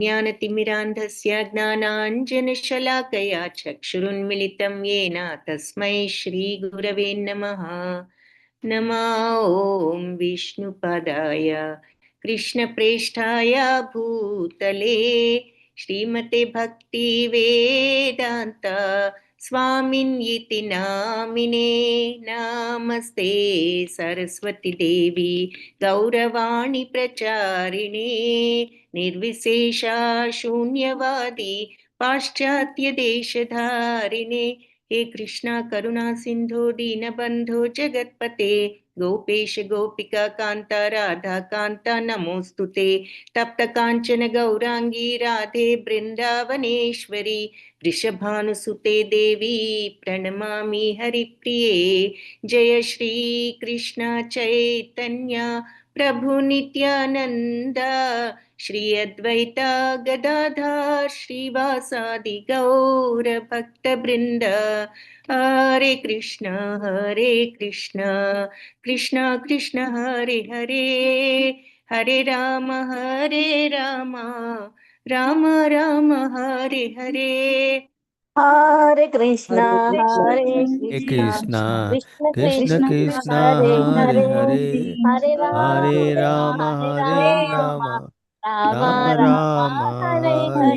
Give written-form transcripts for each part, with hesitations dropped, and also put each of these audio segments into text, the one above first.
ज्ञानतिमिरान्धस्य ज्ञानाञ्जनशलाकया चक्षुरुन्मिलितं येन तस्मै श्रीगुरवे नमः। नमो ॐ विष्णुपदाय कृष्णप्रेष्ठाय भूतले श्रीमते भक्तिवेदान्त स्वामिन्यिति नामिने। नमस्ते सरस्वती देवी गौरवाणी प्रचारिणे निर्विशेषा शून्यवादी पाश्चात्य देशधारिणे। हे कृष्णा करुणा सिंधु दीनबंधो जगत्पते गोपेश गोपिका कांता राधा कांता नमोस्तुते। तप्त कांचन गौरांगी राधे वृंदावनेश्वरी वृषभानुसुते देवी प्रणमामि हरिप्रिये। जय श्री कृष्ण चैतन्य प्रभु नित्यानंद श्री अद्वैता गदाधर श्रीवासादि गौर भक्त वृंद। हरे कृष्ण कृष्ण कृष्ण हरे हरे, हरे राम राम राम हरे हरे। हरे कृष्णा हरे हरे कृष्णा कृष्ण कृष्ण कृष्ण कृष्ण हरे हरे हरे, हरे हरे हरे राम राम हरे राम राम राम राम राम हरे हरे।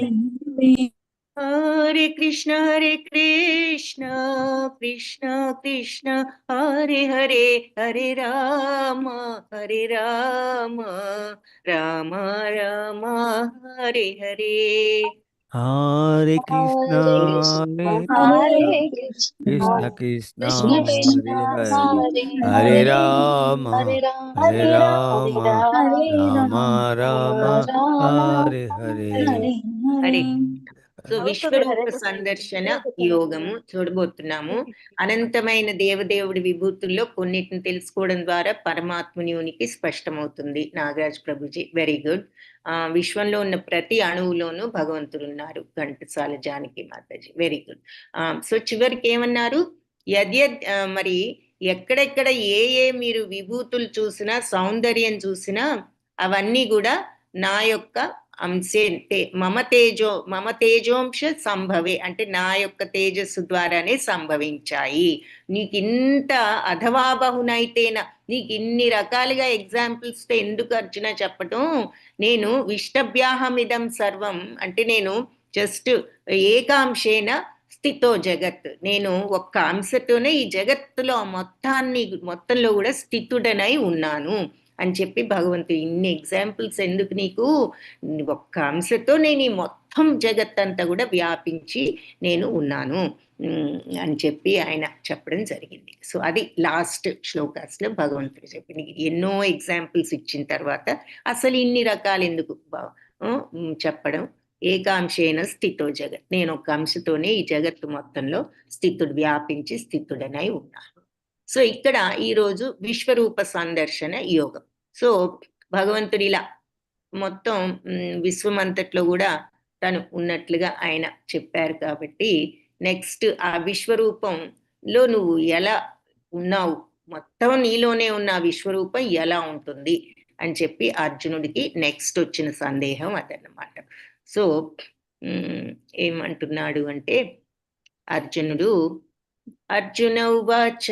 हरे। हरे कृष्ण कृष्ण कृष्ण हरे हरे, हरे राम राम राम हरे हरे। हरे कृष्णा हरे कृष्ण कृष्ण हरे हरे, हरे हरे राम हरे हरे राम हरे राम राम राम हरे हरे। హరే. సో అవుతుంది హరే విశ్వరూప కృష్ణ. సందర్శన యోగము చూడబోతున్నాము. అనంతమైన దేవదేవుడి విభూతుల్లో కొన్నిటిని తెలుసుకోవడం ద్వారా పరమాత్ముని ఉనికి స్పష్టమవుతుంది. Nagaraj Prabhuji very good. విశ్వంలో ఉన్న ప్రతి అణువులోనూ భగవంతుడు ఉన్నారు. Ghantasala Janaki Mataji very good. So చివరికి ఏమన్నారు, యద్యద్ మరి ఎక్కడెక్కడ ఏ ఏ మీరు విభూతులు చూసినా సౌందర్యం చూసినా అవన్నీ కూడా నా యొక్క అంశే మమ తేజోంశ సంభవే, అంటే నా యొక్క తేజస్సు ద్వారానే సంభవించాయి. నీకు ఇంత అధవాబహునైతేన, నీకు ఇన్ని రకాలుగా ఎగ్జాంపుల్స్ తో ఎందుకు అర్జున చెప్పటం, నేను విష్టభ్యాహమిదం సర్వం అంటే నేను జస్ట్ ఏకాంశేన స్థితో జగత్, నేను ఒక్క అంశతోనే ఈ జగత్తులో మొత్తంలో కూడా స్థితుడనై ఉన్నాను అని చెప్పి భగవంతుడు ఇన్ని ఎగ్జాంపుల్స్ ఎందుకు నీకు, ఒక్క అంశతో నేను ఈ మొత్తం జగత్తంతా కూడా వ్యాపించి నేను ఉన్నాను అని చెప్పి ఆయన చెప్పడం జరిగింది. సో అది లాస్ట్ శ్లోకాస్లో భగవంతుడు చెప్పింది. ఎన్నో ఎగ్జాంపుల్స్ ఇచ్చిన తర్వాత అసలు ఇన్ని రకాలు ఎందుకు చెప్పడం, ఏకాంశేన స్థితో జగత్, నేను ఒక అంశతోనే ఈ జగత్తు మొత్తంలో స్థితుడు వ్యాపించి స్థితుడనై ఉన్నాను. సో ఇక్కడ ఈరోజు విశ్వరూప సందర్శన యోగం. సో భగవంతుడు ఇలా మొత్తం విశ్వమంతట్లో కూడా తను ఉన్నట్లుగా ఆయన చెప్పారు కాబట్టి నెక్స్ట్ ఆ విశ్వరూపంలో నువ్వు ఎలా ఉన్నావు, మొత్తం నీలోనే ఉన్న విశ్వరూపం ఎలా ఉంటుంది అని చెప్పి అర్జునుడికి నెక్స్ట్ వచ్చిన సందేహం అదన్నమాట. సో ఏమంటున్నాడు అంటే అర్జునుడు, అర్జున ఉవాచ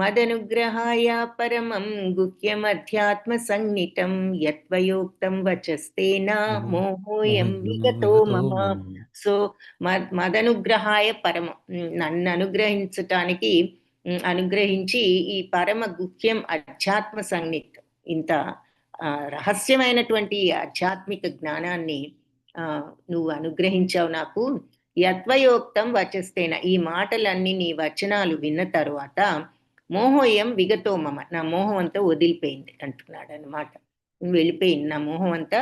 మదనుగ్రహాయ పరమం గుహ్యమధ్యాత్మ సంహితం యత్వయోక్తం వచస్తేన మోహోయం విగతో మమ. సో మదనుగ్రహాయ పరమం, నన్ను అనుగ్రహించటానికి అనుగ్రహించి ఈ పరమ గుహ్యం అధ్యాత్మ సంహితం, ఇంత రహస్యమైనటువంటి ఆధ్యాత్మిక జ్ఞానాన్ని నువ్వు అనుగ్రహించావు నాకు. యత్వయోక్తం వచస్తేన, ఈ మాటలన్నీ నీ వచనాలు విన్న తరువాత మోహోయం విగతో మమ, నా మోహం అంతా వదిలిపోయింది అంటున్నాడు అనమాట. వెళ్ళిపోయింది నా మోహం అంతా,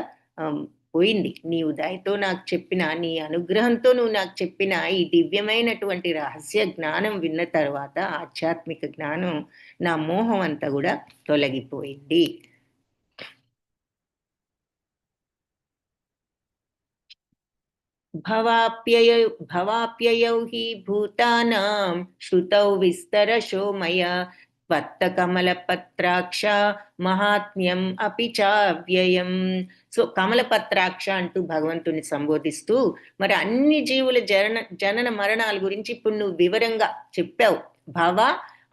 పోయింది. నీవు దయతో నాకు చెప్పిన, నీ అనుగ్రహంతో నువ్వు నాకు చెప్పిన ఈ దివ్యమైనటువంటి రహస్య జ్ఞానం విన్న తర్వాత, ఆధ్యాత్మిక జ్ఞానం, నా మోహం అంతా కూడా తొలగిపోయింది. భవాప్యయౌ హి భూతానాం శ్రుతౌ విస్తరశో మయా త్వత్త కమలపత్రాక్ష మహాత్మ్యం అపి చావ్యయం. సో కమలపత్రాక్ష అంటూ భగవంతుని సంబోధిస్తూ మరి అన్ని జీవుల జనన మరణాల గురించి ఇప్పుడు నువ్వు వివరంగా చెప్పావు. భవ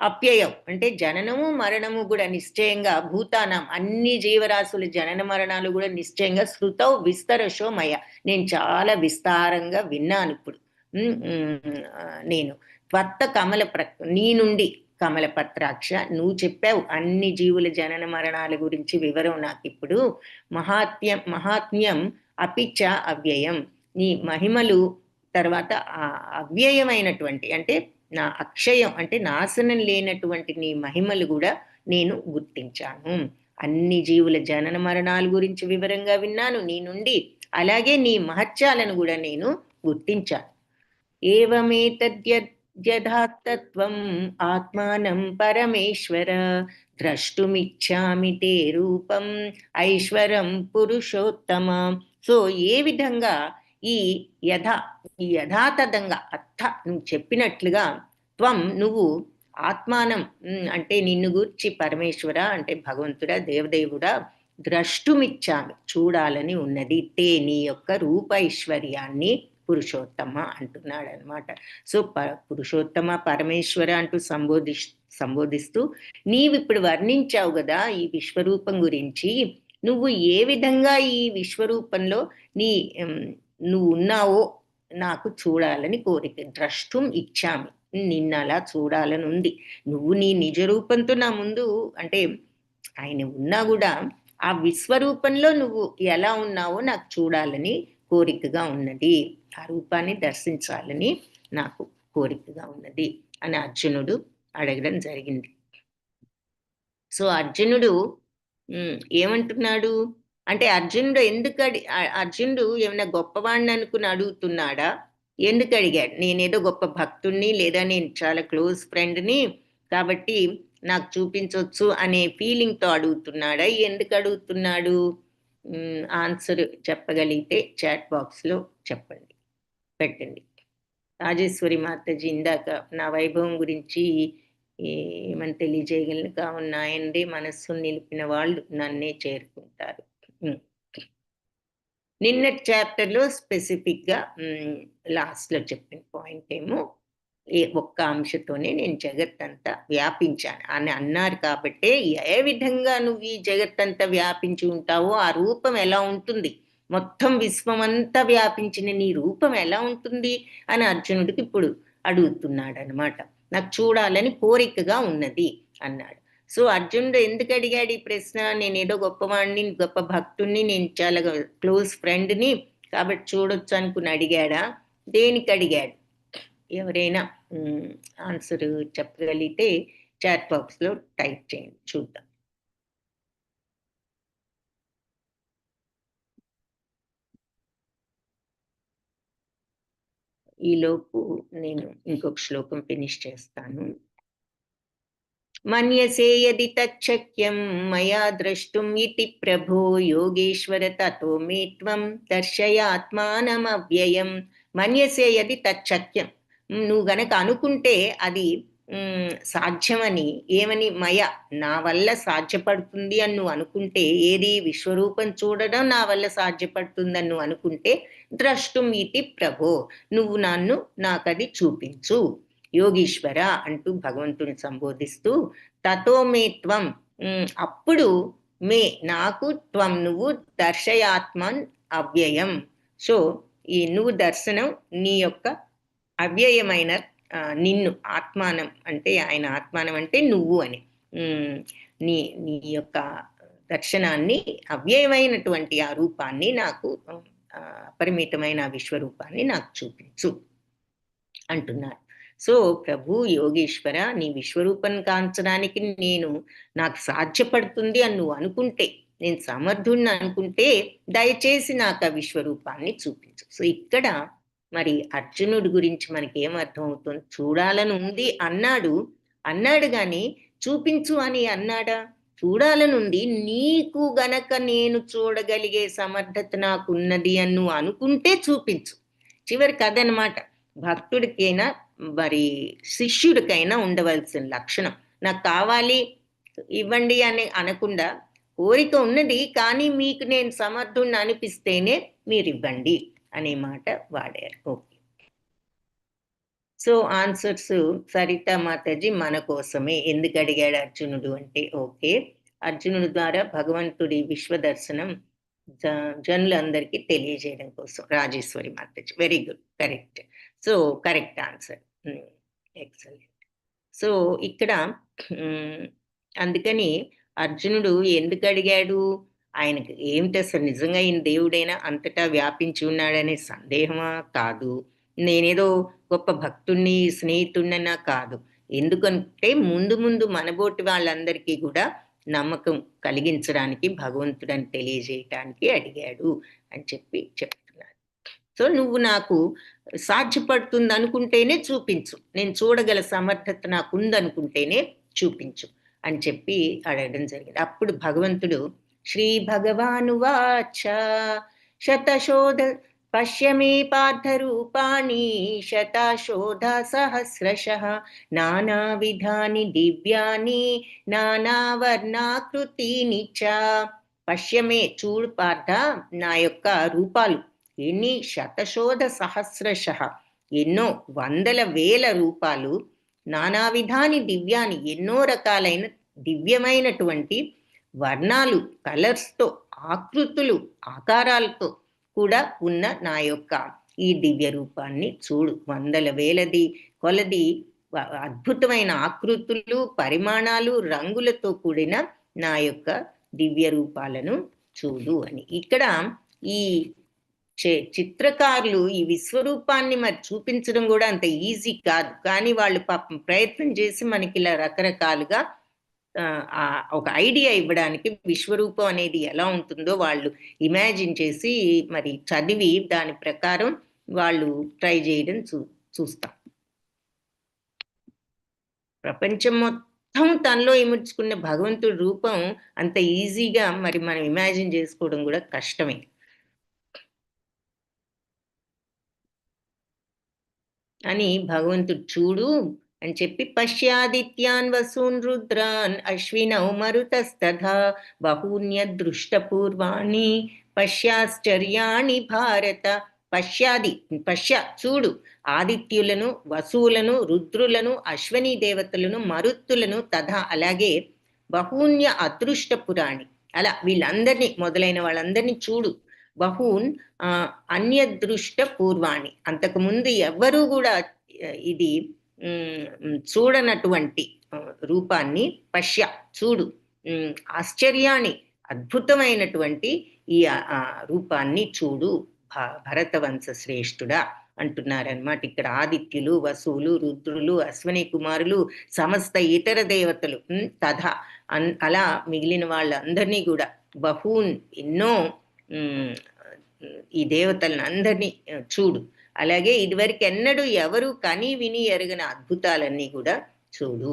అప్యయం అంటే జననము మరణము కూడా నిశ్చయంగా, భూతానం అన్ని జీవరాశుల జనన మరణాలు కూడా నిశ్చయంగా శృతౌ విస్తరశో మయ, నేను చాలా విస్తారంగా విన్నాను. ఇప్పుడు నేను త్వత్త నీ నుండి కమలపత్రాక్ష నువ్వు చెప్పావు అన్ని జీవుల జనన మరణాల గురించి వివరం నాకు ఇప్పుడు. మహాత్మ్యం అపిచ అవ్యయం, నీ మహిమలు తర్వాత అవ్యయమైనటువంటి అంటే నా అక్షయం అంటే నాశనం లేనటువంటి నీ మహిమలు కూడా నేను గుర్తించాను. అన్ని జీవుల జనన మరణాల గురించి వివరంగా విన్నాను నీ నుండి, అలాగే నీ మహత్యాలను కూడా నేను గుర్తించాను. ఏవమేతద్యథాతత్వం ఆత్మానం పరమేశ్వర ద్రష్టుమిచ్చామి తే రూపం ఐశ్వరం పురుషోత్తమ. సో ఏ విధంగా ఈ యథాతథంగా నువ్వు చెప్పినట్లుగా నువ్వు ఆత్మానం అంటే నిన్ను గూర్చి పరమేశ్వర అంటే భగవంతుడా దేవదేవుడా ద్రష్టుమిచ్చామి చూడాలని ఉన్నది, తే నీ యొక్క రూపైశ్వర్యాన్ని పురుషోత్తమ అంటున్నాడు అనమాట. సో పురుషోత్తమ పరమేశ్వర అంటూ సంబోధిస్తూ నీవు ఇప్పుడు వర్ణించావు కదా ఈ విశ్వరూపం గురించి. నువ్వు ఏ విధంగా ఈ విశ్వరూపంలో నువ్వు ఉన్నావో నాకు చూడాలని కోరిక. ద్రష్టుం ఇచ్చామి, నిన్న అలా చూడాలని ఉంది. నువ్వు నీ నిజ రూపంతో నా ముందు అంటే ఆయన ఉన్నా కూడా ఆ విశ్వరూపంలో నువ్వు ఎలా ఉన్నావో నాకు చూడాలని కోరికగా ఉన్నది, ఆ రూపాన్ని దర్శించాలని నాకు కోరికగా ఉన్నది అని అర్జునుడు అడగడం జరిగింది. సో అర్జునుడు ఏమంటున్నాడు అంటే అర్జునుడు అర్జునుడు ఏమైనా గొప్పవాడిని అనుకుని అడుగుతున్నాడా? ఎందుకు అడిగాడు? నేనేదో గొప్ప భక్తుణ్ణి లేదా నేను చాలా క్లోజ్ ఫ్రెండ్ని కాబట్టి నాకు చూపించవచ్చు అనే ఫీలింగ్తో అడుగుతున్నాడా? ఎందుకు అడుగుతున్నాడు? ఆన్సర్ చెప్పగలిగితే చాట్ బాక్స్లో చెప్పండి, పెట్టండి. రాజేశ్వరి మాతాజీ ఇందాక నా వైభవం గురించి ఏమని తెలియజేయగలను, కావున ఆయనదే మనస్సును నిలిపిన వాళ్ళు నన్నే చేరుకుంటారు. నిన్న చాప్టర్లో స్పెసిఫిక్గా లాస్ట్లో చెప్పిన పాయింట్ ఏమో ఒక్క అంశతోనే నేను జగత్తంతా వ్యాపించాను అని అన్నారు. కాబట్టి ఏ విధంగా నువ్వు ఈ జగత్తంతా వ్యాపించి ఉంటావో ఆ రూపం ఎలా ఉంటుంది, మొత్తం విశ్వమంతా వ్యాపించిన నీ రూపం ఎలా ఉంటుంది అని అర్జునుడికి ఇప్పుడు అడుగుతున్నాడు అనమాట. నాకు చూడాలని కోరికగా ఉన్నది అన్నాడు. సో అర్జునుడు ఎందుకు అడిగాడు ఈ ప్రశ్న? నేనేదో గొప్పవాడిని, గొప్ప భక్తుణ్ణి, నేను చాలా క్లోజ్ ఫ్రెండ్ని కాబట్టి చూడొచ్చు అనుకుని అడిగాడా? దేనికి అడిగాడు? ఎవరైనా ఆన్సర్ చెప్పగలిగితే చాట్ బాక్స్లో టైప్ చేయండి, చూద్దాం. ఈలోపు నేను ఇంకొక శ్లోకం ఫినిష్ చేస్తాను. మన్యసే యది తచ్చక్యం మయా ద్రష్టుం ఇతి ప్రభో యోగేశ్వర తతో మే త్వం దర్శయాత్మానమవ్యయం. మన్యసే యది తచ్చక్యం, నువ్వు గనక అనుకుంటే అది సాధ్యమని, ఏమని? మయ నా వల్ల సాధ్యపడుతుంది అని నువ్వు అనుకుంటే, ఏది విశ్వరూపం చూడడం నా వల్ల సాధ్యపడుతుందని నువ్వు అనుకుంటే ద్రష్టుం ఇతి ప్రభో, నువ్వు నాకది చూపించు యోగీశ్వర అంటూ భగవంతుని సంబోధిస్తూ తతో మే త్వం, అప్పుడు మే నాకు, త్వం నువ్వు, దర్శయాత్మన్ అవ్యయం. సో ఈ నువ్వు దర్శనం నీ యొక్క అవ్యయమైన నిన్ను, ఆత్మానం అంటే ఆయన ఆత్మానం అంటే నువ్వు అని, నీ యొక్క దర్శనాన్ని, అవ్యయమైనటువంటి ఆ రూపాన్ని నాకు, అపరిమితమైన విశ్వరూపాన్ని నాకు చూపించు అంటున్నారు. సో ప్రభు యోగేశ్వర, నీ విశ్వరూపం కాంచడానికి నాకు సాధ్యపడుతుంది అని నువ్వు అనుకుంటే, నేను సమర్థుడిని అనుకుంటే దయచేసి నాకు ఆ విశ్వరూపాన్ని చూపించు. సో ఇక్కడ మరి అర్జునుడి గురించి మనకి ఏమర్థం అవుతుంది? చూడాలని ఉంది అన్నాడు కానీ చూపించు అని అన్నాడా? చూడాలని ఉంది. నీకు గనక నేను చూడగలిగే సమర్థత నాకున్నది అని నువ్వు అనుకుంటే చూపించు. చివరికి అదనమాట భక్తుడికైనా మరి శిష్యుడికైనా ఉండవలసిన లక్షణం. నాకు కావాలి ఇవ్వండి అని అనకుండా, కోరిక ఉన్నది కానీ మీకు నేను సమర్థుణ్ణి అనిపిస్తేనే మీరు ఇవ్వండి అనే మాట వాడారు. Okay. So answers Saritha Mataji మన కోసమే. ఎందుకు అడిగాడు అర్జునుడు అంటే, ఓకే, అర్జునుడి ద్వారా భగవంతుడి విశ్వదర్శనం జనులందరికీ తెలియజేయడం కోసం. Rajeshwari Mataji, very good, correct. So correct answer, excellent. So ఇక్కడ అందుకని అర్జునుడు ఎందుకు అడిగాడు, ఆయనకు ఏమిటి అసలు నిజంగా ఈయన దేవుడైనా అంతటా వ్యాపించి ఉన్నాడనే సందేహమా? కాదు. నేనేదో గొప్ప భక్తుణ్ణి స్నేహితుడినన్నా కాదు. ఎందుకంటే ముందు ముందు మనబోటి వాళ్ళందరికీ కూడా నమ్మకం కలిగించడానికి, భగవంతుడని తెలియజేయటానికి అడిగాడు అని చెప్పి చెప్తున్నాడు. సో నువ్వు నాకు సాధ్యపడుతుంది అనుకుంటేనే చూపించు, నేను చూడగల సమర్థత నాకు ఉందనుకుంటేనే చూపించు అని చెప్పి అడగడం జరిగింది. అప్పుడు భగవంతుడు శ్రీ భగవానువాచ శతశోధ పశ్యమే పార్థరూపాణి శతశోధ సహస్రశః నానావిధాని దివ్యాని నానావర్ణాకృతిని చ. పశ్యమే, చూడు పార్థ, నా యొక్క రూపాలు ఎన్ని, శతశోధ సహస్రశః, ఎన్నో వందల వేల రూపాలు, నానావిధాని దివ్యాని, ఎన్నో రకాలైన దివ్యమైనటువంటి వర్ణాలు, కలర్స్తో, ఆకృతులు, ఆకారాలతో కూడా ఉన్న నా యొక్క ఈ దివ్య రూపాన్ని చూడు. వందల వేలది కొలది అద్భుతమైన ఆకృతులు, పరిమాణాలు, రంగులతో కూడిన నా యొక్క దివ్య రూపాలను చూడు అని. ఇక్కడ ఈ చిత్రకారులు ఈ విశ్వరూపాన్ని మరి చూపించడం కూడా అంత ఈజీ కాదు, కానీ వాళ్ళు పాపం ప్రయత్నం చేసి మనకి ఇలా రకరకాలుగా ఒక ఐడియా ఇవ్వడానికి, విశ్వరూపం అనేది ఎలా ఉంటుందో వాళ్ళు ఇమాజిన్ చేసి మరి చదివి దాని ప్రకారం వాళ్ళు ట్రై చేయడం చూస్తాం. ప్రపంచం మొత్తం తనలో ఇముడ్చుకున్న భగవంతుడి రూపం అంత ఈజీగా మరి మనం ఇమాజిన్ చేసుకోవడం కూడా కష్టమే. అని భగవంతుడు చూడు అని చెప్పి పశ్యాదిత్యాన్ వసూన్ రుద్రాన్ అశ్వినౌ మరుతస్తథా బహూన్యదృష్టపూర్వాణి పశ్యాశ్చర్యాణి భారత. పశ్య చూడు, ఆదిత్యులను, వసువులను, రుద్రులను, అశ్వనీ దేవతలను, మరుత్తులను, తథా అలాగే బహూన్య అదృష్టపురాణి, అలా వీళ్ళందరినీ, మొదలైన వాళ్ళందరినీ చూడు. బహూన్ అన్యదృష్ట పూర్వాణి, అంతకుముందు ఎవ్వరూ కూడా ఇది చూడనటువంటి రూపాన్ని పశ్య చూడు. ఆశ్చర్యాన్ని, అద్భుతమైనటువంటి ఈ రూపాన్ని చూడు భరతవంశ శ్రేష్ఠుడా అంటున్నారనమాట. ఇక్కడ ఆదిత్యులు, వసువులు, రుద్రులు, అశ్వని కుమారులు, సమస్త ఇతర దేవతలు, తథా అలా మిగిలిన వాళ్ళందరినీ కూడా బహూన్ ఎన్నో ఈ దేవతలను అందరినీ చూడు. అలాగే ఇదివరకు ఎన్నడూ ఎవరు కని విని ఎరగని అద్భుతాలన్నీ కూడా చూడు.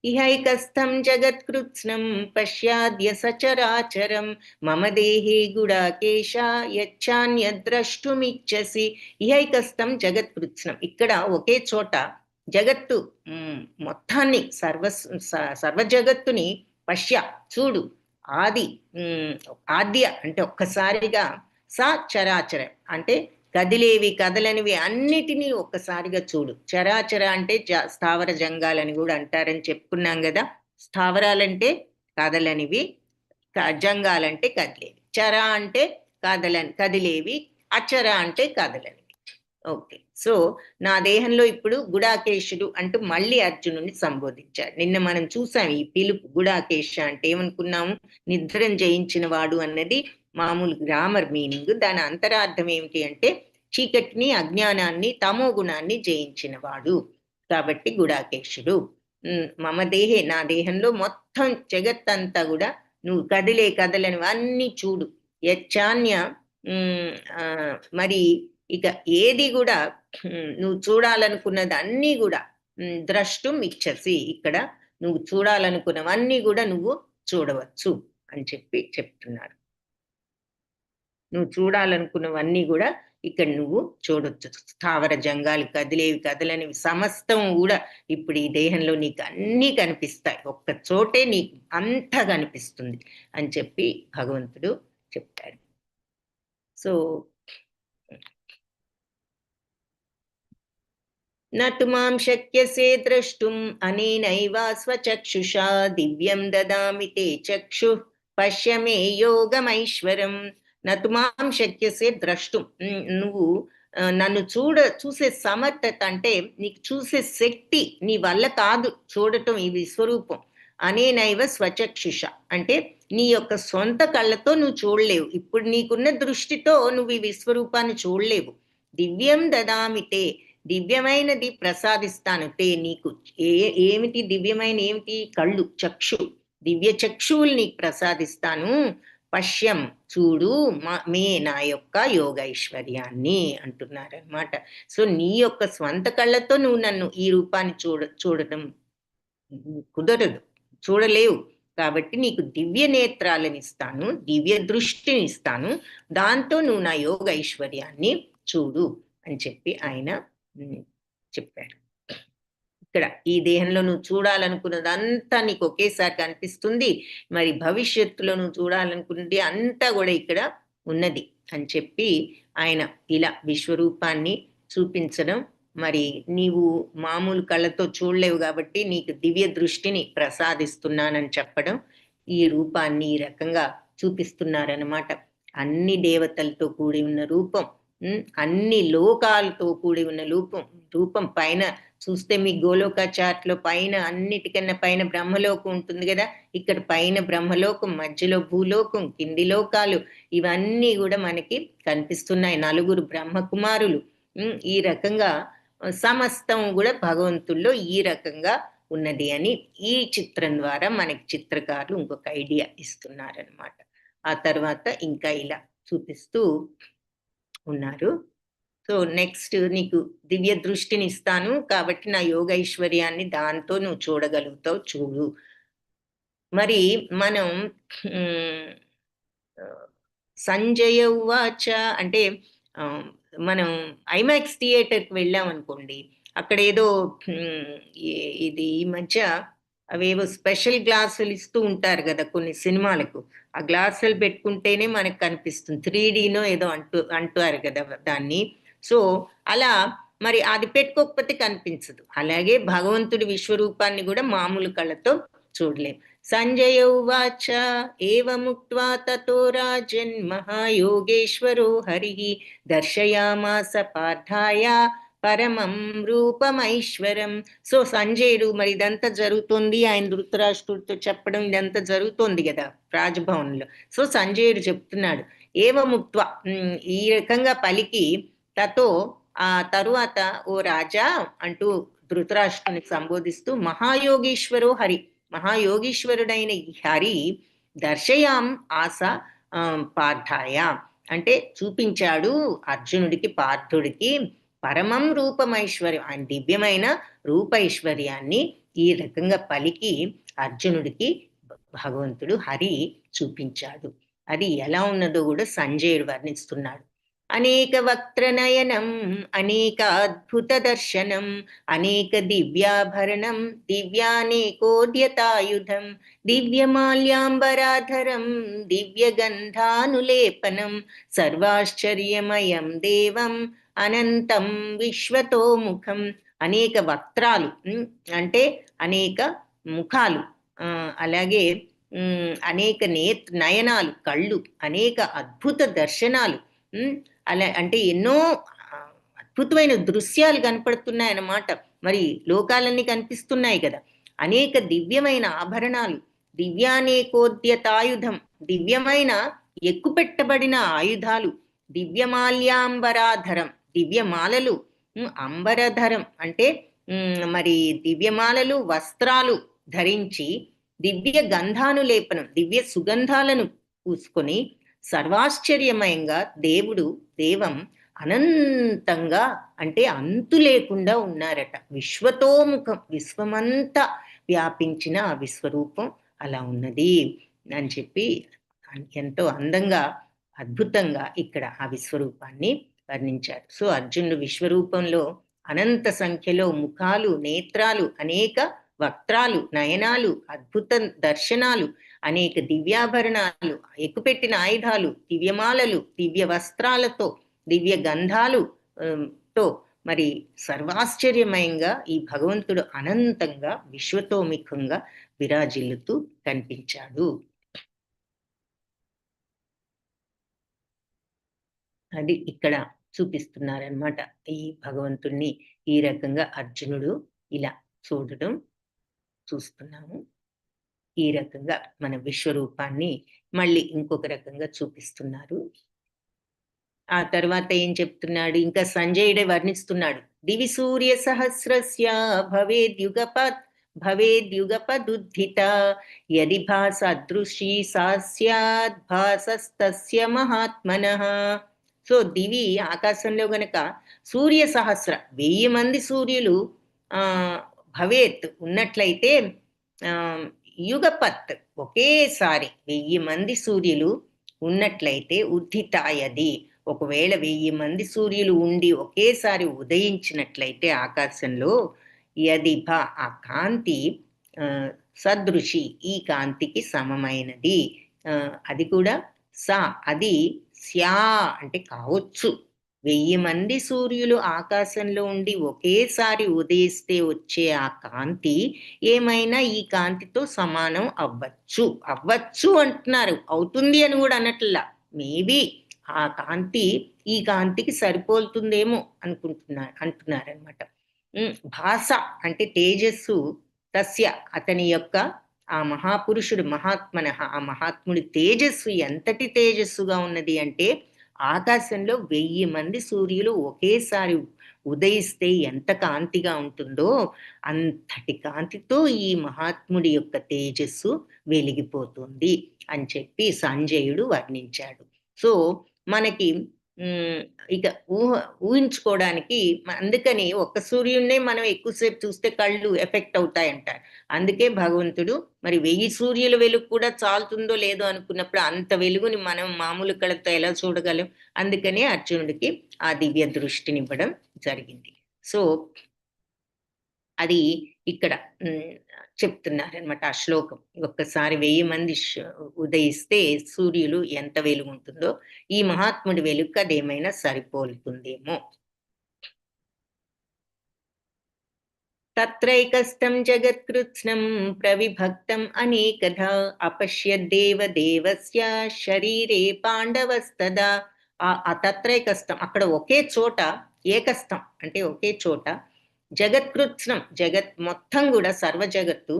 ఇహైకస్థం జగత్కృత్స్నం పశ్యాద్య సచరాచరం మమ దేహే గుడాకేశ యచ్చాన్యద్రష్టుమిచ్చసి. ఇహైకస్థం జగత్కృత్స్నం, ఇక్కడ ఒకే చోట జగత్తు మొత్తాన్ని, సర్వ జగత్తుని పశ్య చూడు. ఆద్య అంటే ఒక్కసారిగా, స చరాచర అంటే కదిలేవి కదలనివి అన్నిటినీ ఒక్కసారిగా చూడు. చరాచర అంటే స్థావర జంగాలని కూడా అంటారని చెప్పుకున్నాం కదా. స్థావరాలంటే కదలనివి, జంగాలంటే కదిలేవి. చర అంటే కదిలేవి, అచర అంటే కదలనివి. ఓకే, సో నా దేహంలో ఇప్పుడు గుడాకేశుడు అంటూ మళ్ళీ అర్జునుడిని సంబోధించాడు. నిన్న మనం చూసాం ఈ పిలుపు. గుడాకేశ అంటే ఏమనుకున్నాము, నిద్రం జయించిన వాడు అన్నది మామూలు గ్రామర్ మీనింగ్. దాని అంతరార్థం ఏమిటి అంటే చీకటిని, అజ్ఞానాన్ని, తమో గుణాన్ని జయించిన వాడు కాబట్టి గుడాకేశుడు. మమ దేహే, నా దేహంలో మొత్తం జగత్తంతా కూడా నువ్వు కదలని అన్ని చూడు. యచ్చాన్య మరి ఇక ఏది కూడా నువ్వు చూడాలనుకున్నది అన్నీ కూడా ద్రష్టం ఇచ్చసి, ఇక్కడ నువ్వు చూడాలనుకున్నవన్నీ కూడా నువ్వు చూడవచ్చు అని చెప్పి చెప్తున్నారు. నువ్వు చూడాలనుకున్నవన్నీ కూడా ఇక్కడ నువ్వు చూడొచ్చు. స్థావర జంగాలు, కదిలేవి కదలనివి సమస్తం కూడా ఇప్పుడు ఈ దేహంలో నీకు అన్నీ కనిపిస్తాయి, ఒక్క చోటే నీకు అంతా కనిపిస్తుంది అని చెప్పి భగవంతుడు చెప్తాడు. సో నతు మాం శక్యసే ద్రష్టుం అనేనైవ స్వచక్షుషా దివ్యం దదామి తే చక్షు పశ్య మే యోగమైశ్వరం. నతు మాం శక్యసే ద్రష్టుం, నువ్వు నన్ను చూసే సమర్థత అంటే నీకు చూసే శక్తి నీ వల్ల కాదు చూడటం ఈ విశ్వరూపం. అనేనైవ స్వచక్షుష అంటే నీ యొక్క సొంత కళ్ళతో నువ్వు చూడలేవు, ఇప్పుడు నీకున్న దృష్టితో నువ్వు ఈ విశ్వరూపాన్ని చూడలేవు. దివ్యం దదామితే, దివ్యమైనది ప్రసాదిస్తాను. తే నీకు ఏమిటి దివ్యమైన ఏమిటి? కళ్ళు, చక్షు, దివ్య చక్షువులు నీకు ప్రసాదిస్తాను. పశ్యం చూడు మే నా యొక్క యోగైశ్వర్యాన్ని అంటున్నారనమాట. సో నీ యొక్క స్వంత కళ్ళతో నువ్వు నన్ను ఈ రూపాన్ని చూడటం కుదరదు, చూడలేవు. కాబట్టి నీకు దివ్య నేత్రాలను ఇస్తాను, దివ్య దృష్టిని ఇస్తాను, దాంతో నువ్వు నా యోగ ఐశ్వర్యాన్ని చూడు అని చెప్పి ఆయన చెప్పాడు. ఇక్కడ ఈ దేహంలో నువ్వు చూడాలనుకున్నదంతా నీకు ఒకేసారి కనిపిస్తుంది, మరి భవిష్యత్తులో నువ్వు చూడాలనుకున్నది అంతా కూడా ఇక్కడ ఉన్నది అని చెప్పి ఆయన ఇలా విశ్వరూపాన్ని చూపించడం. మరి నీవు మామూలు కళ్ళతో చూడలేవు కాబట్టి నీకు దివ్య దృష్టిని ప్రసాదిస్తున్నానని చెప్పడం, ఈ రూపాన్ని ఈ రకంగా చూపిస్తున్నారన్నమాట. అన్ని దేవతలతో కూడి ఉన్న రూపం, అన్ని లోకాలతో కూడి ఉన్న రూపం పైన చూస్తే మీ గోలోక చార్ట్ లో పైన అన్నిటికన్నా పైన బ్రహ్మలోకం ఉంటుంది కదా, ఇక్కడ పైన బ్రహ్మలోకం, మధ్యలో భూలోకం, కింది లోకాలు, ఇవన్నీ కూడా మనకి కనిపిస్తున్నాయి. 9 బ్రహ్మకుమారులు, ఈ రకంగా సమస్తం కూడా భగవంతుల్లో ఈ రకంగా ఉన్నది అని ఈ చిత్రం ద్వారా మనకి చిత్రకారులు ఇంకొక ఐడియా ఇస్తున్నారనమాట. ఆ తర్వాత ఇంకా ఇలా చూపిస్తూ ఉన్నారు. సో నెక్స్ట్ నీకు దివ్య దృష్టిని ఇస్తాను కాబట్టి నా యోగ ఐశ్వర్యాన్ని దాంతో నువ్వు చూడగలుగుతావు, చూడు. మరి మనం సంజయ ఉవాచ అంటే మనం ఐమాక్స్ థియేటర్కి వెళ్ళాం అనుకోండి, అక్కడ ఏదో ఇది ఈ మధ్య అవేవో స్పెషల్ గ్లాసులు ఇస్తూ ఉంటారు కదా కొన్ని సినిమాలకు, ఆ గ్లాసులు పెట్టుకుంటేనే మనకు కనిపిస్తుంది, 3Dనో ఏదో అంటారు కదా దాన్ని. సో అలా మరి అది పెట్టుకోకపోతే కనిపించదు. అలాగే భగవంతుడి విశ్వరూపాన్ని కూడా మామూలు కళ్ళతో చూడలేం. సంజయ ఉవాచ ఏవముక్త్వా తతో రాజన్ మహాయోగేశ్వరో హరి దర్శయామాస పార్థాయ పరమం రూపమైశ్వరం. సో సంజయుడు మరి ఇదంతా జరుగుతుంది, ఆయన ధృతరాష్ట్రుడితో చెప్పడం ఇదంతా జరుగుతోంది కదా రాజభవన్లో. సో సంజయుడు చెప్తున్నాడు ఏవముక్త్వ, ఈ రకంగా పలికి, తతో ఆ తరువాత ఓ రాజా అంటూ ధృతరాష్ట్రుని సంబోధిస్తూ మహాయోగీశ్వరో హరి, మహాయోగీశ్వరుడైన హరి దర్శయాం ఆశ పార్థాయ అంటే చూపించాడు అర్జునుడికి, పార్థుడికి పరమం రూపమైశ్వర్యం, ఆయన దివ్యమైన రూపైశ్వర్యాన్ని ఈ రకంగా పలికి అర్జునుడికి భగవంతుడు హరి చూపించాడు. అది ఎలా ఉన్నదో కూడా సంజయుడు వర్ణిస్తున్నాడు. అనేక వక్త్రనయనం అనేక అద్భుత దర్శనం అనేక దివ్యాభరణం దివ్యానేకోద్యతాయుధం దివ్యమాల్యాంబరాధరం దివ్యగంధానులేపనం సర్వాశ్చర్యమయం దేవం అనంతం విశ్వతోముఖం. అనేక వక్త్రాలు అంటే అనేక ముఖాలు, అలాగే అనేక నయనాలు, కళ్ళు, అనేక అద్భుత దర్శనాలు, అలా అంటే ఎన్నో అద్భుతమైన దృశ్యాలు కనపడుతున్నాయి అన్నమాట. మరి లోకాలన్నీ కనిపిస్తున్నాయి కదా. అనేక దివ్యమైన ఆభరణాలు, దివ్యానేకోద్యతాయుధం దివ్యమైన ఎక్కుపెట్టబడిన ఆయుధాలు, దివ్యమాల్యాంబరాధరం దివ్యమాలలు, అంబరధరం అంటే మరి దివ్యమాలలు వస్త్రాలు ధరించి దివ్య గంధానులేపనం దివ్య సుగంధాలను పూసుకొని సర్వాశ్చర్యమయంగా దేవం అనంతంగా అంటే అంతు లేకుండా ఉన్నారట. విశ్వతోముఖం, విశ్వమంతా వ్యాపించిన ఆ విశ్వరూపం అలా ఉన్నది అని చెప్పి ఎంతో అందంగా అద్భుతంగా ఇక్కడ ఆ విశ్వరూపాన్ని వర్ణించాడు. సో అర్జునుడు విశ్వరూపంలో అనంత సంఖ్యలో ముఖాలు, నేత్రాలు, అనేక వక్త్రాలు, నయనాలు, అద్భుత దర్శనాలు, అనేక దివ్యాభరణాలు, ఎక్కుపెట్టిన ఆయుధాలు, దివ్యమాలలు, దివ్య వస్త్రాలతో, దివ్య గంధాలు తో మరి సర్వాశ్చర్యమయంగా ఈ భగవంతుడు అనంతంగా విశ్వతోముఖంగా విరాజిల్లుతూ కనిపించాడు. అది ఇక్కడ చూపిస్తున్నారనమాట. ఈ భగవంతుణ్ణి ఈ రకంగా అర్జునుడు ఇలా చూస్తున్నాము. ఈ రకంగా మన విశ్వరూపాన్ని మళ్ళీ ఇంకొక రకంగా చూపిస్తున్నారు. ఆ తర్వాత ఏం చెప్తున్నాడు, ఇంకా సంజయుడే వర్ణిస్తున్నాడు. దివి సూర్య సహస్రస్య భవేద్యుగపదుద్ధిత యది భాసదృశీ సా స్యాద్ భాసస్తస్య మహాత్మనః. సో దివి ఆకాశంలో గనక సూర్య సహస్ర 1000 మంది సూర్యులు భవేత్ ఉన్నట్లయితే యుగపత్ ఒకేసారి 1000 మంది సూర్యులు ఉన్నట్లయితే ఉద్ధితాయది ఒకవేళ 1000 మంది సూర్యులు ఉండి ఒకేసారి ఉదయించినట్లయితే ఆకాశంలో యదిభ ఆ కాంతి సదృశి ఈ కాంతికి సమమైనది. అది కూడా సా అది స్యా అంటే కావచ్చు. 1000 మంది సూర్యులు ఆకాశంలో ఉండి ఒకేసారి ఉదయిస్తే వచ్చే ఆ కాంతి ఏమైనా ఈ కాంతితో సమానం అవ్వచ్చు అంటున్నారు. అవుతుంది అని కూడా అనట్లా. మేబీ ఆ కాంతి ఈ కాంతికి సరిపోతుందేమో అంటున్నారనమాట. భాష అంటే తేజస్సు తస్య అతని యొక్క ఆ మహాపురుషుడు మహాత్మన ఆ మహాత్ముడి తేజస్సు ఎంతటి తేజస్సుగా ఉన్నది అంటే ఆకాశంలో 1000 మంది సూర్యులు ఒకేసారి ఉదయిస్తే ఎంత కాంతిగా ఉంటుందో అంతటి కాంతితో ఈ మహాత్ముడి యొక్క తేజస్సు వెలిగిపోతుంది అని చెప్పి సంజయుడు వర్ణించాడు. సో మనకి ఇక ఊహించుకోవడానికి అందుకని ఒక్క సూర్యుడినే మనం ఎక్కువసేపు చూస్తే కళ్ళు ఎఫెక్ట్ అవుతాయంటారు. అందుకే భగవంతుడు మరి 1000 సూర్యుల వెలుగు కూడా చాలుతుందో లేదో అనుకున్నప్పుడు అంత వెలుగుని మనం మామూలు కళ్ళతో ఎలా చూడగలం? అందుకనే అర్జునుడికి ఆ దివ్య దృష్టినివ్వడం జరిగింది. సో అది ఇక్కడ చెప్తున్నారనమాట ఆ శ్లోకం. ఒక్కసారి 1000 మంది ఉదయిస్తే సూర్యులు ఎంత వెలుగు ఉంటుందో ఈ మహాత్ముడి వెలుగు అదేమైనా సరిపోలుతుందేమో. తత్రైకస్థం జగత్కృత్స్నం ప్రవిభక్తం అనేకధా అపశ్యద్దేవదేవస్య శరీరే పాండవస్తదా. ఆ తత్రైకస్థం అక్కడ ఒకే చోట, ఏకస్థం అంటే ఒకే చోట, జగత్కృత్స్నం జగత్ మొత్తం కూడా సర్వ జగత్తు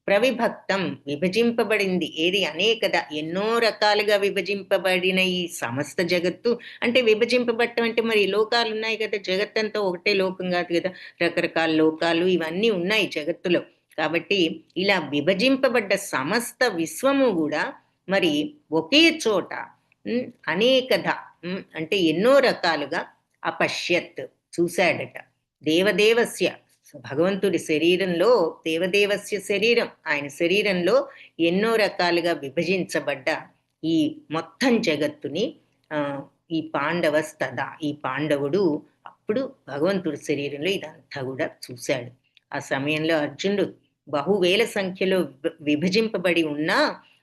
ప్రవిభక్తం విభజింపబడింది. ఏది అనేకద ఎన్నో రకాలుగా విభజింపబడిన ఈ సమస్త జగత్తు అంటే విభజింపబడటం అంటే మరి లోకాలు ఉన్నాయి కదా, జగత్తంతా ఒకటే లోకం కాదు కదా, రకరకాల లోకాలు ఇవన్నీ ఉన్నాయి జగత్తులో. కాబట్టి ఇలా విభజింపబడ్డ సమస్త విశ్వము కూడా మరి ఒకే చోట అనేకధ అంటే ఎన్నో రకాలుగా అపశ్యత్ చూశాడట. దేవదేవస్య భగవంతుడి శరీరంలో దేవదేవస్య శరీరం ఆయన శరీరంలో ఎన్నో రకాలుగా విభజించబడ్డ ఈ మొత్తం జగత్తుని ఈ పాండవస్తదా ఈ పాండవుడు అప్పుడు భగవంతుడి శరీరంలో ఇదంతా కూడా చూశాడు. ఆ సమయంలో అర్జునుడు బహువేల సంఖ్యలో విభజింపబడి ఉన్నా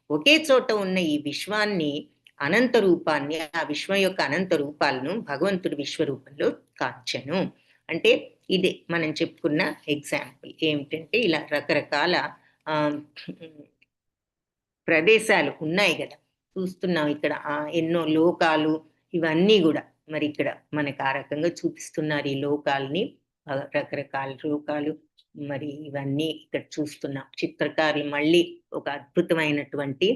ఒకే చోట ఉన్న ఈ విశ్వాన్ని అనంత రూపాన్ని ఆ విశ్వం యొక్క అనంత రూపాలను భగవంతుడి విశ్వరూపంలో కాంచెను. అంటే ఇది మనం చెప్పుకున్న ఎగ్జాంపుల్ ఏమిటంటే ఇలా రకరకాల ప్రదేశాలు ఉన్నాయి కదా, చూస్తున్నాం ఇక్కడ ఎన్నో లోకాలు ఇవన్నీ కూడా మరి ఇక్కడ మనకు ఆ రకంగా చూపిస్తున్నారు. ఈ లోకాలని రకరకాల లోకాలు మరి ఇవన్నీ ఇక్కడ చూస్తున్నాం. చిత్రకారులు మళ్ళీ ఒక అద్భుతమైనటువంటి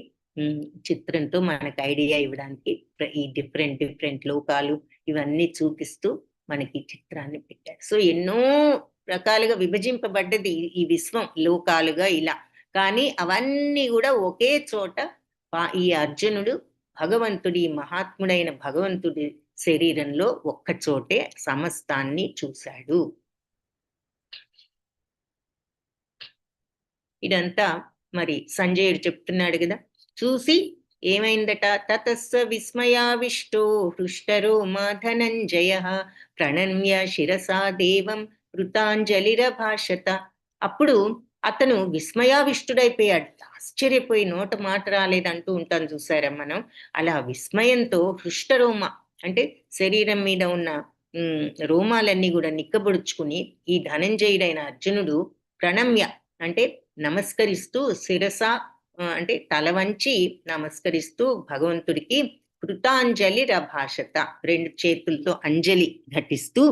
చిత్రంతో మనకు ఐడియా ఇవ్వడానికి ఈ డిఫరెంట్ లోకాలు ఇవన్నీ చూపిస్తూ మనకి చిత్రాన్ని పెట్టారు. సో ఎన్నో రకాలుగా విభజింపబడ్డది ఈ విశ్వం లోకాలుగా ఇలా, కానీ అవన్నీ కూడా ఒకే చోట ఈ అర్జునుడు భగవంతుడి మహాత్ముడైన భగవంతుడి శరీరంలో ఒక్క చోటే సమస్తాన్ని చూశాడు. ఇదంతా మరి సంజయుడు చెప్తున్నాడు కదా, చూసి ఏమైందట? తతస్స విస్మయావిష్టో హృష్టరోమా ధనంజయః ప్రణమ్య శిరసా దేవం కృతాంజలిరభాషత. అప్పుడు అతను విస్మయావిష్టుడైపోయాడు. ఆశ్చర్యపోయి నోట మాట రాలేదంటూ ఉంటాం చూసారా మనం. అలా విస్మయంతో హృష్టరోమ అంటే శరీరం మీద ఉన్న రోమాలన్నీ కూడా నిక్కబొడుచుకుని ఈ ధనంజయుడైన అర్జునుడు ప్రణమ్య అంటే నమస్కరిస్తూ శిరస అంటే తల వంచి నమస్కరిస్తూ భగవంతుడికి కృతాంజలి రభాషత 2 చేతులతో అంజలి ఘటిస్తూ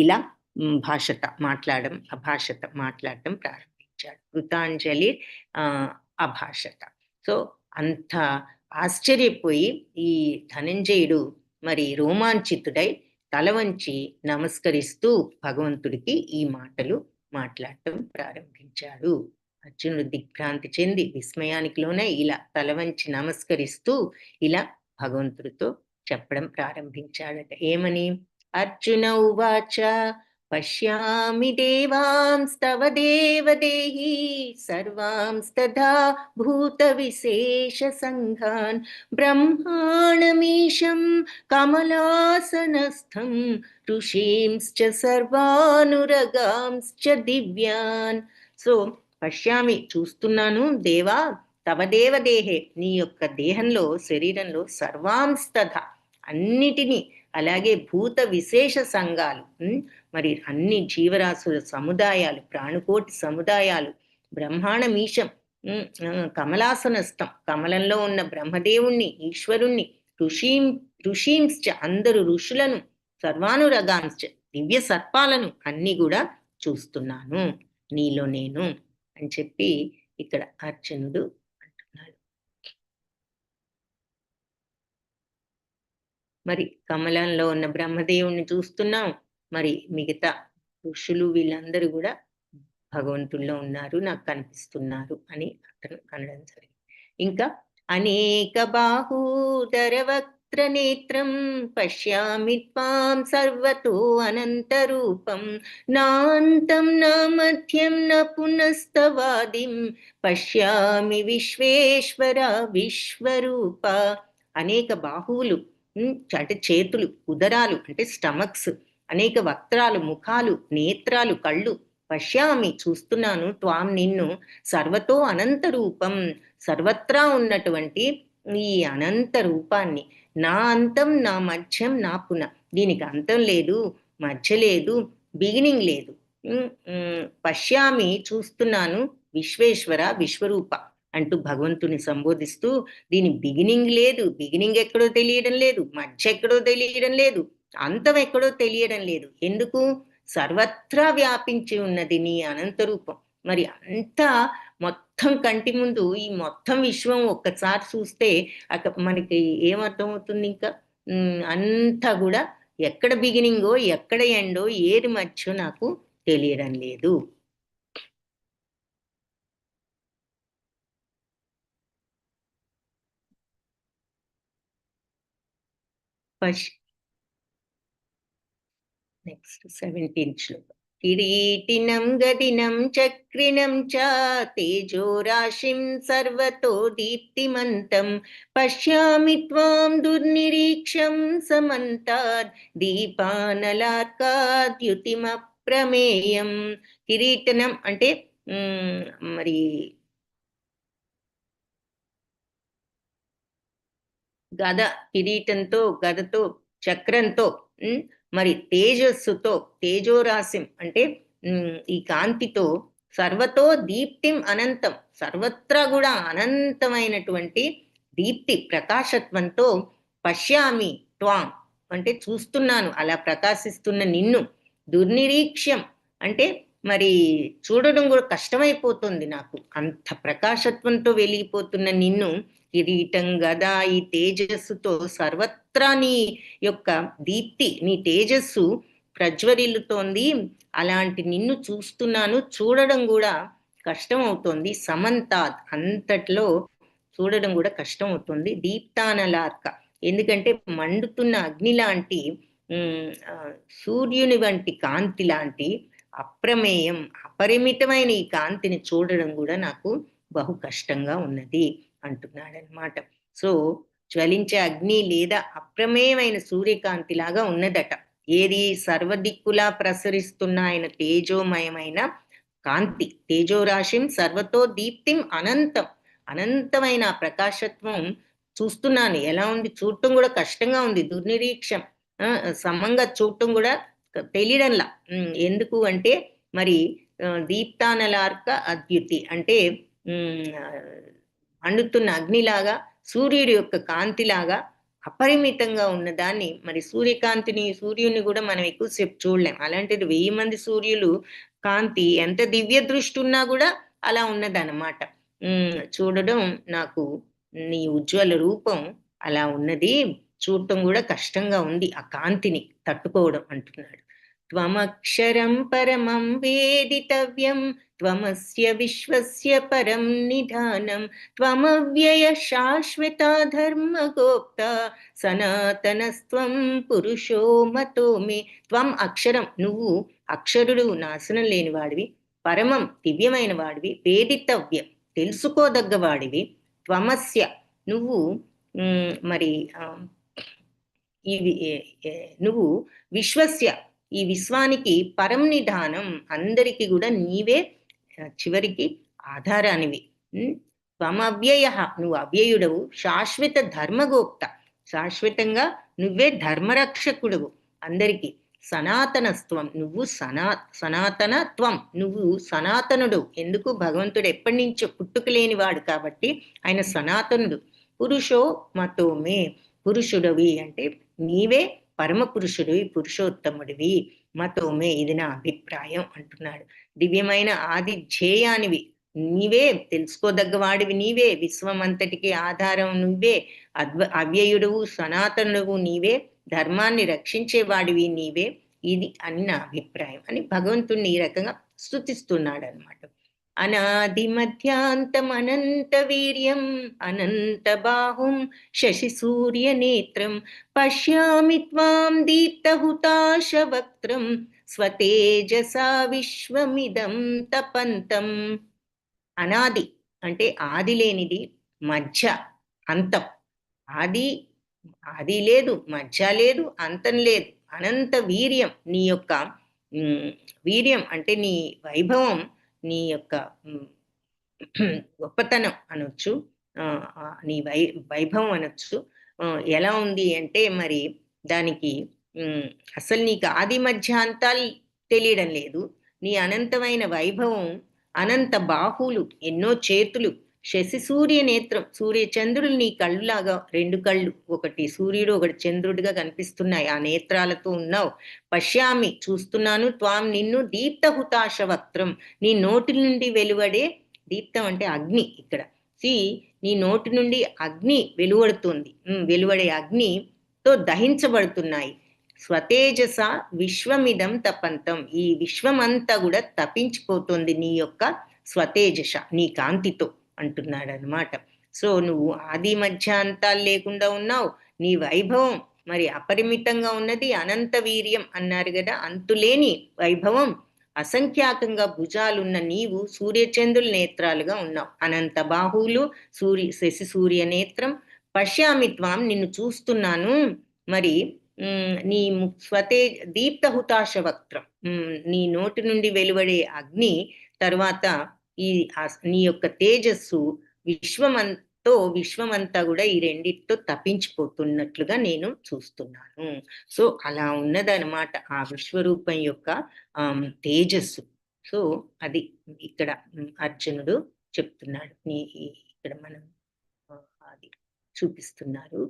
ఇలా మాట్లాడటం ప్రారంభించాడు. కృతాంజలి అభాషత. సో అంత ఆశ్చర్యపోయి ఈ ధనంజయుడు మరి రోమాంచితుడై తల వంచి నమస్కరిస్తూ భగవంతుడికి ఈ మాటలు మాట్లాడటం ప్రారంభించాడు. అర్జునుడు దిగ్భ్రాంతి చెంది విస్మయానికి లోనే ఇలా తల వంచి నమస్కరిస్తూ ఇలా భగవంతుడితో చెప్పడం ప్రారంభించాడట. ఏమని? అర్జున ఉవాచ పశ్యామి దేవాంస్తవ దేవదేహి సర్వాంస్తథా భూత విశేష సంఘాన్ బ్రహ్మాణమీశం కమలాసనస్థం ఋషీంశ్చ సర్వానురగాంశ్చ దివ్యాన్. సో పశ్యామి చూస్తున్నాను దేవా తవ దేవదేహే నీ యొక్క దేహంలో శరీరంలో సర్వాంస్తథ అన్నిటినీ, అలాగే భూత విశేష సంఘాలు మరి అన్ని జీవరాశుల సముదాయాలు, ప్రాణుకోటి సముదాయాలు, బ్రహ్మాండమీశం కమలాసనస్థం కమలంలో ఉన్న బ్రహ్మదేవుణ్ణి ఈశ్వరుణ్ణి ఋషీంశ్చ అందరు ఋషులను సర్వానురగాంశ్చ దివ్య సర్పాలను అన్ని కూడా చూస్తున్నాను నీలో నేను అని చెప్పి ఇక్కడ అర్జునుడు అంటున్నాడు. మరి కమలంలో ఉన్న బ్రహ్మదేవుణ్ణి చూస్తున్నాం, మరి మిగతా ఋషులు వీళ్ళందరూ కూడా భగవంతుల్లో ఉన్నారు, నాకు కనిపిస్తున్నారు అని అతను అనడం జరిగింది. ఇంకా అనేక బాహూదర వక్త్ర నేత్రం పశ్యామి త్వాం సర్వతో అనంత రూపం నాంతం నా మధ్యం న పునస్తవాదిం పశ్యామి విశ్వేశ్వర విశ్వరూప. అనేక బాహువులు అంటే చేతులు, ఉదరాలు అంటే స్టమక్స్, అనేక వక్త్రాలు ముఖాలు, నేత్రాలు కళ్ళు, పశ్యామి చూస్తున్నాను త్వాం నిన్ను సర్వతో అనంత రూపం సర్వత్రా ఉన్నటువంటి ఈ అనంత రూపాన్ని, నా అంతం నా మధ్యం నా పున, దీనికి అంతం లేదు, మధ్య లేదు, బిగినింగ్ లేదు. పశ్యామి చూస్తున్నాను విశ్వేశ్వర విశ్వరూప అంటూ భగవంతుని సంబోధిస్తూ దీని బిగినింగ్ లేదు, బిగినింగ్ ఎక్కడో తెలియడం లేదు, మధ్య ఎక్కడో తెలియడం లేదు, అంతం ఎక్కడో తెలియడం లేదు. ఎందుకు? సర్వత్రా వ్యాపించి ఉన్నది నీ అనంత రూపం. మరి అంతా మొత్తం కంటి ముందు ఈ మొత్తం విశ్వం ఒక్కసారి చూస్తే మనకి ఏమర్థం అవుతుంది? ఇంకా అంతా కూడా ఎక్కడ బిగినింగో ఎక్కడ ఎండో ఏది మధ్యో నాకు తెలియడం లేదు. నెక్స్ట్ 17th శ్లోకం. కిరీటినం గదినం చక్రిణం చ తేజో రాశిం సర్వతో దీప్తిమంతం పశ్యామి త్వాం దుర్నిరీక్షం సమంతాద్ దీపానలార్కాద్యుతిమప్రమేయం. కిరీటనం అంటే మరి గద, కిరీటంతో, గదతో, చక్రంతో, మరి తేజస్సుతో, తేజోరాశిం అంటే ఈ కాంతితో, సర్వతో దీప్తిం అనంతం సర్వత్రా కూడా అనంతమైనటువంటి దీప్తి ప్రకాశత్వంతో పశ్యామి త్వాం అంటే చూస్తున్నాను అలా ప్రకాశిస్తున్న నిన్ను, దుర్నిరీక్ష్యం అంటే మరి చూడడం కూడా కష్టమైపోతుంది నాకు, అంత ప్రకాశత్వంతో వెలిగిపోతున్న నిన్ను కిరీటం గదా ఈ తేజస్సుతో సర్వత్రా నీ యొక్క దీప్తి, నీ తేజస్సు ప్రజ్వరిల్లుతోంది, అలాంటి నిన్ను చూస్తున్నాను, చూడడం కూడా కష్టం అవుతోంది. సమంతాత్ అంతట్లో చూడడం కూడా కష్టం అవుతుంది. దీప్తానలార్క ఎందుకంటే మండుతున్న అగ్ని లాంటి సూర్యుని వంటి కాంతి లాంటి అప్రమేయం అపరిమితమైన ఈ కాంతిని చూడడం కూడా నాకు బహు కష్టంగా ఉన్నది అంటున్నాడనమాట. సో జ్వలించే అగ్ని లేదా అప్రమేయమైన సూర్యకాంతి లాగా ఉన్నదట. ఏది సర్వదిక్కులా ప్రసరిస్తున్న ఆయన తేజోమయమైన కాంతి. తేజోరాశిం సర్వతో దీప్తిం అనంతం. అనంతమైన ఆ ప్రకాశత్వం చూస్తున్నాను. ఎలా ఉంది? చూడటం కూడా కష్టంగా ఉంది. దుర్నిరీక్షం. సమంగా చూడటం కూడా తెలియడంలా. ఎందుకు అంటే మరి దీప్తానలార్క అద్యుతి అంటే మండుతున్న అగ్నిలాగా, సూర్యుడి యొక్క కాంతిలాగా అపరిమితంగా ఉన్నదాన్ని, మరి సూర్యుని కూడా మనం ఎక్కువసేపు చూడలేం. అలాంటిది 1000 మంది సూర్యులు కాంతి ఎంత దివ్య దృష్టి ఉన్నా కూడా అలా ఉన్నదన్నమాట. చూడడం నాకు నీ ఉజ్వల రూపం అలా ఉన్నది, చూడటం కూడా కష్టంగా ఉంది ఆ కాంతిని తట్టుకోవడం అంటున్నాడు. త్వమక్షరం పరమం వేదితవ్యం త్వమస్య విశ్వస్య పరం నిధానం త్వమవ్యయ శాశ్వత ధర్మగోప్త సనాతనస్త్వం పురుషో మతో మే. త్వం అక్షరం, నువ్వు అక్షరుడు, నాశనం లేని వాడివి. పరమం, దివ్యమైన వాడివి. వేదితవ్యం, తెలుసుకోదగ్గ వాడివి. త్వమస్య, నువ్వు మరి నువ్వు విశ్వస్య, ఈ విశ్వానికి పరం నిధానం, అందరికి కూడా నీవే చివరికి ఆధారానివి. త్వమవ్యయ, నువ్వు అవ్యయుడవు. శాశ్వత ధర్మగోప్త, శాశ్వతంగా నువ్వే ధర్మరక్షకుడవు అందరికి. సనాతనస్త్వం, నువ్వు సనాతనత్వం, నువ్వు సనాతనుడు. ఎందుకు? భగవంతుడు ఎప్పటి నుంచో పుట్టుకలేని వాడు కాబట్టి ఆయన సనాతనుడు. పురుషో మతోమే, పురుషుడవి అంటే నీవే పరమ పురుషుడివి, పురుషోత్తముడివి. మతోమే, ఇది నా అభిప్రాయం అంటున్నాడు. దివ్యమైన ఆది ధ్యేయానివి నీవే, తెలుసుకోదగ్గ వాడివి నీవే, విశ్వమంతటికి ఆధారం నువ్వే, అవ్యయుడువు, సనాతనుడువు నీవే, ధర్మాన్ని రక్షించేవాడివి నీవే, ఇది అని నా అభిప్రాయం అని భగవంతుణ్ణి ఈ రకంగా స్తుతిస్తున్నాడు అనమాట. అనాది మధ్యాంతం అనంత వీర్యం అనంత బాహుం శశి సూర్య నేత్రం పశ్యామి త్వాం దీప్తహుతాశ వక్త్రం స్వతేజసా విశ్వమిదం తపంతం. అనాది అంటే ఆది లేనిది, మధ్య అంతం. ఆది లేదు, మధ్య లేదు, అంతం లేదు. అనంత వీర్యం, నీ యొక్క వీర్యం అంటే నీ వైభవం, నీ యొక్క గొప్పతనం అనొచ్చు, నీ వైభవం అనొచ్చు. ఎలా ఉంది అంటే మరి దానికి అసలు నీకు ఆది మధ్య అంతాలు తెలియడం లేదు. నీ అనంతమైన వైభవం, అనంత బాహువులు, ఎన్నో చేతులు, శశి సూర్య నేత్రం, సూర్య చంద్రులు నీ కళ్ళులాగా, 2 కళ్ళు, ఒకటి సూర్యుడు ఒకటి చంద్రుడిగా కనిపిస్తున్నాయి. ఆ నేత్రాలతో ఉన్నావు. పశ్యామి, చూస్తున్నాను, త్వాం నిన్ను, దీప్త హుతాశ వక్త్రం, నీ నోటి నుండి వెలువడే, దీప్తం అంటే అగ్ని ఇక్కడ, నీ నోటి నుండి అగ్ని వెలువడుతుంది, వెలువడే అగ్నితో దహించబడుతున్నాయి. స్వతేజస విశ్వమిదం తపంతం, ఈ విశ్వమంతా కూడా తపించిపోతుంది నీ యొక్క స్వతేజస, నీ కాంతితో అంటున్నాడు అనమాట. సో నువ్వు ఆది మధ్య అంతాలు లేకుండా ఉన్నావు. నీ వైభవం మరి అపరిమితంగా ఉన్నది. అనంత వీర్యం అన్నారు కదా, అంతులేని వైభవం. అసంఖ్యాకంగా భుజాలున్న నీవు సూర్యచంద్రుల నేత్రాలుగా ఉన్నావు. అనంత బాహువులు, శశి సూర్య నేత్రం. పశ్యామి త్వాం, నిన్ను చూస్తున్నాను. మరి నీ దీప్త హుతాశ వక్త్రం, నీ నోటి నుండి వెలువడే అగ్ని, తర్వాత నీ యొక్క తేజస్సు విశ్వమంతా కూడా ఈ రెండిటితో తప్పించిపోతున్నట్లుగా నేను చూస్తున్నాను. సో అలా ఉన్నదనమాట ఆ విశ్వరూపం యొక్క తేజస్సు. సో అది ఇక్కడ అర్జునుడు చెప్తున్నాడు. ఇక్కడ మనం అది చూపిస్తున్నారు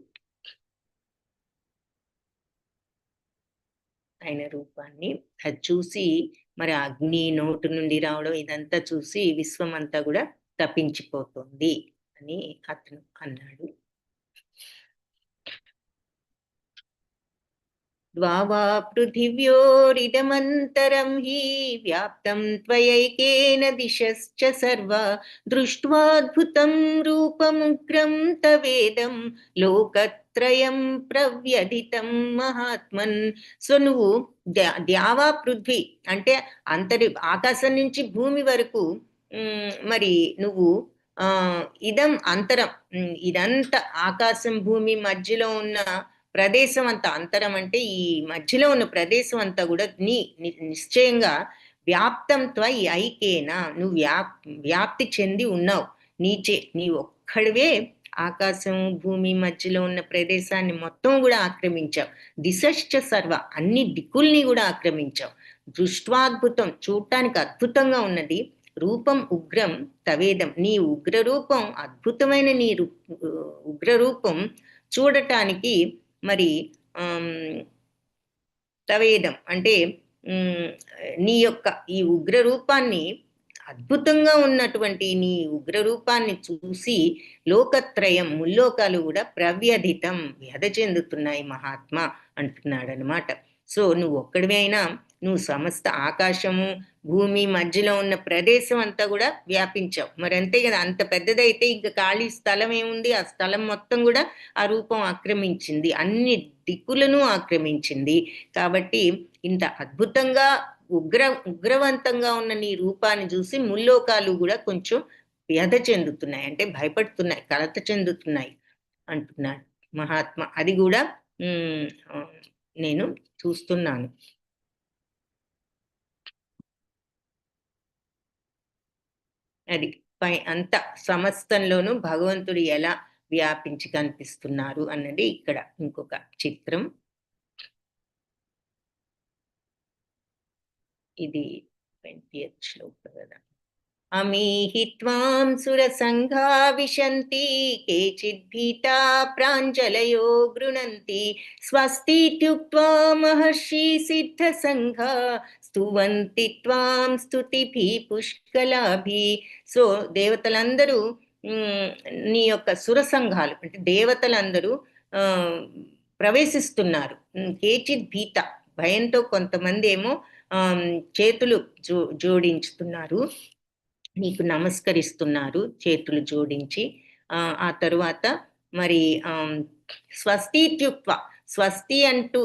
ఆయన రూపాన్ని. అది చూసి మరి అగ్ని నోటు నుండి రావడం ఇదంతా చూసి విశ్వమంతా కూడా తప్పించిపోతుంది అని అతను అన్నాడు. ద్వావా పృథివ్యోరిదమంతరం హి వ్యాప్తం త్వయైకేన దిశశ్చ సర్వ దృష్ట్వాద్భుతం రూపముగ్రం తవేదం లోకత్రయం ప్రవ్యధితం మహాత్మన్. సో నువ్వు ద్యావా పృథ్వీ అంటే ఆకాశం నుంచి భూమి వరకు మరి నువ్వు ఇదం అంతరం. ఇదంతా ఆకాశం భూమి మధ్యలో ఉన్న ప్రదేశం అంతా, అంతరం అంటే ఈ మధ్యలో ఉన్న ప్రదేశం అంతా కూడా నిశ్చయంగా వ్యాప్తం త్వయి ఐకేనా, నువ్వు వ్యాప్తి చెంది ఉన్నావు. నీ ఒక్కడివే ఆకాశం భూమి మధ్యలో ఉన్న ప్రదేశాన్ని మొత్తం కూడా ఆక్రమించావు. దిశశ్చ సర్వ, అన్ని దిక్కుల్ని కూడా ఆక్రమించావు. దృష్ట్వాద్భుతం, చూడటానికి అద్భుతంగా ఉన్నది. రూపం ఉగ్రం తవేదం, నీ ఉగ్రరూపం, అద్భుతమైన నీ ఉగ్రరూపం చూడటానికి మరి తవేదం అంటే నీ యొక్క ఈ ఉగ్రరూపాన్ని, అద్భుతంగా ఉన్నటువంటి నీ ఉగ్రరూపాన్ని చూసి లోకత్రయం, ముల్లోకాలు కూడా ప్రవ్యధితం, వ్యధ చెందుతున్నాయి మహాత్మా అంటున్నాడు అనమాట. సో నువ్వు ఒక్కడివే అయినా నువ్వు సమస్త ఆకాశము భూమి మధ్యలో ఉన్న ప్రదేశం అంతా కూడా వ్యాపించావు. మరి అంతే కదా, అంత పెద్దదైతే ఇంకా ఖాళీ స్థలం ఏముంది? ఆ స్థలం మొత్తం కూడా ఆ రూపం ఆక్రమించింది, అన్ని దిక్కులను ఆక్రమించింది. కాబట్టి ఇంత అద్భుతంగా ఉగ్రవంతంగా ఉన్న నీ రూపాన్ని చూసి ముల్లోకాలు కూడా కొంచెం వ్యధ చెందుతున్నాయి, అంటే భయపడుతున్నాయి, కలత చెందుతున్నాయి అంటున్నాడు మహాత్మ. అది కూడా నేను చూస్తున్నాను. అది అంత సమస్తంలోనూ భగవంతుడు ఎలా వ్యాపించి కనిపిస్తున్నారు అన్నది ఇక్కడ ఇంకొక చిత్రం. ఇది 20th శ్లోకం కదా. అమీహి త్వాం సురసంఘా విశంతి కేచిద్భీతా ప్రాంజలయో గృణంతి స్వస్తిత్యుక్త్వా మహర్షి సిద్ధసంఘా స్తువంతి త్వాం స్తుతిభి పుష్కలాభి. సో దేవతలందరూ నీ యొక్క సురసంఘాలు అంటే దేవతలందరూ ప్రవేశిస్తున్నారు. కేచిద్ భీత, భయంతో కొంతమంది ఏమో చేతులు జోడించుతున్నారు, నీకు నమస్కరిస్తున్నారు చేతులు జోడించి. ఆ తరువాత మరి స్వస్తిత్యుక్త్వ, స్వస్తి అంటూ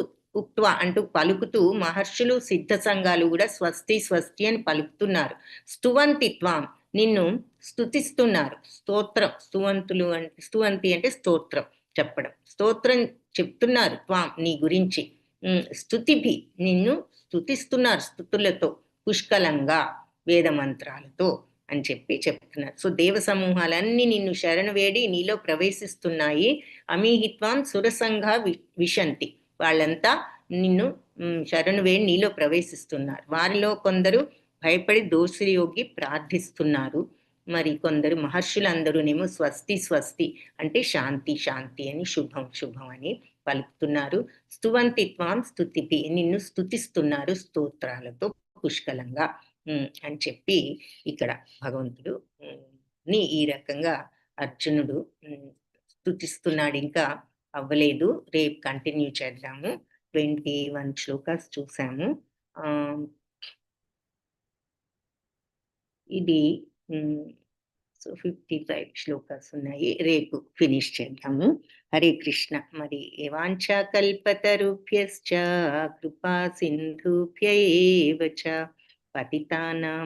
పలుకుతూ మహర్షులు సిద్ధ సంఘాలు కూడా స్వస్తి స్వస్తి అని పలుకుతున్నారు. స్తువంతిత్వం, నిన్ను స్తుతిస్తున్నారు. స్తోత్రం, స్తువంతి అంటే స్తోత్రం చెప్పడం, స్తోత్రం చెప్తున్నారు. త్వాం నీ గురించి, స్తుతిభి నిన్ను స్తుతిస్తున్నారు స్తుతులతో, పుష్కలంగా వేద మంత్రాలతో అని చెప్తున్నారు. సో దేవ సమూహాలన్నీ నిన్ను శరణు వేడి నీలో ప్రవేశిస్తున్నాయి. అమీహిత్వాం సురసంఘ విశంతి, వాళ్ళంతా నిన్ను శరణు వేడి నీలో ప్రవేశిస్తున్నారు. వారిలో కొందరు భయపడి దోషయోగి ప్రార్థిస్తున్నారు, మరి కొందరు మహర్షులందరూనేమో స్వస్తి స్వస్తి అంటే శాంతి శాంతి అని, శుభం శుభం అని పలుకుతున్నారు. స్తువంతిత్వాం స్తుతిపి, నిన్ను స్తుతిస్తున్నారు స్తోత్రాలతో పుష్కలంగా అని చెప్పి ఇక్కడ భగవంతుడు ఈ రకంగా అర్జునుడు స్తుతిస్తున్నాడు. ఇంకా అవ్వలేదు, రేపు కంటిన్యూ చేద్దాము. 21 శ్లోకాస్ చూసాము. ఇది సో 55 శ్లోకాస్ ఉన్నాయి, రేపు ఫినిష్ చేద్దాము. హరే కృష్ణ. మరి వాంఛా కల్పతరుభ్యశ్చ కృపా సింధుభ్య ఏవ చ పతితానాం